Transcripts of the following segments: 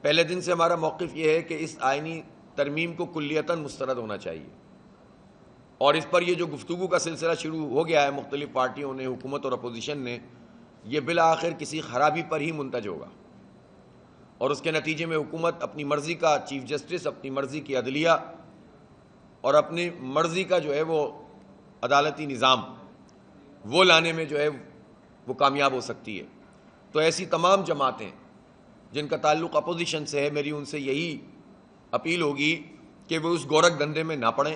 پہلے دن سے ہمارا موقف یہ ہے کہ اس آئینی ترمیم کو کلیتاً مسترد ہونا چاہیے، اور اس پر یہ جو گفتگو کا سلسلہ شروع ہو گیا ہے مختلف پارٹیوں نے، حکومت اور اپوزیشن نے، یہ بالآخر کسی خرابی پر ہی منتج ہوگا، اور اس کے نتیجے میں حکومت اپنی مرضی کا چیف جسٹس، اپنی مرضی کی عدلیہ اور اپنی مرضی کا جو ہے وہ عدالتی نظام وہ لانے میں جو ہے وہ کامیاب ہو سکتی ہے۔ تو ایسی تمام جماعتیں جن کا تعلق اپوزیشن سے ہے، میری ان سے یہی اپیل ہوگی کہ وہ اس گورکھ دھندے میں نہ پڑیں،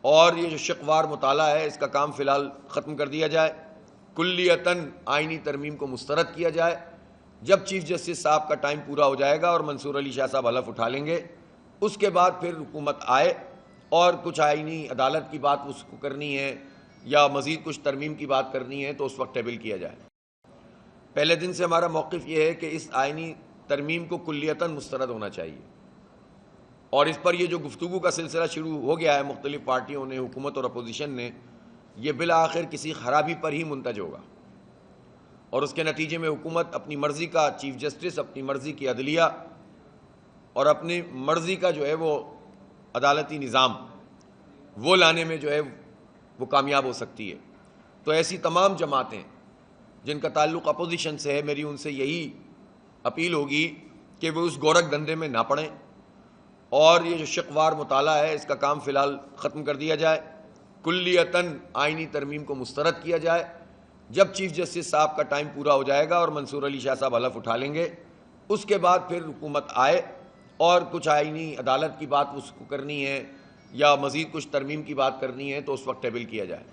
اور یہ جو شقوار مطالعہ ہے اس کا کام فی الحال ختم کر دیا جائے، کلیتاً آئینی ترمیم کو مسترد کیا جائے۔ جب چیف جسٹس صاحب کا ٹائم پورا ہو جائے گا اور منصور علی شاہ صاحب حلف اٹھا لیں گے، اس کے بعد پھر حکومت آئے اور کچھ آئینی عدالت کی بات اس کو کرنی ہے یا مزید کچھ ترمیم کی بات کرنی ہے تو اس وقت ٹیبل کیا جائے۔ پہلے دن سے ہمارا موقف یہ ہے کہ اس آئینی ترمیم کو کلیتاً مسترد ہونا چاہیے، اور اس پر یہ جو گفتگو کا سلسلہ شروع ہو گیا ہے مختلف پارٹیوں نے، حکومت اور اپوزیشن نے، یہ بالآخر کسی خرابی پر ہی منتج ہوگا، اور اس کے نتیجے میں حکومت اپنی مرضی کا چیف جسٹس، اپنی مرضی کی عدلیہ اور اپنی مرضی کا جو ہے وہ عدالتی نظام وہ لانے میں جو ہے وہ کامیاب ہو سکتی ہے۔ تو ایسی تمام جماعتیں جن کا تعلق اپوزیشن سے ہے، میری ان سے یہی اپیل ہوگی کہ وہ اس گورکھ دھندے میں نہ پڑیں، اور یہ جو شقوار مطالعہ ہے اس کا کام فی الحال ختم کر دیا جائے، کلیتاً آئینی ترمیم کو مسترد کیا جائے۔ جب چیف جسٹس صاحب کا ٹائم پورا ہو جائے گا اور منصور علی شاہ صاحب حلف اٹھا لیں گے، اس کے بعد پھر حکومت آئے اور کچھ آئینی عدالت کی بات اس کو کرنی ہے یا مزید کچھ ترمیم کی بات کرنی ہے تو اس وقت ٹیبل کیا جائے۔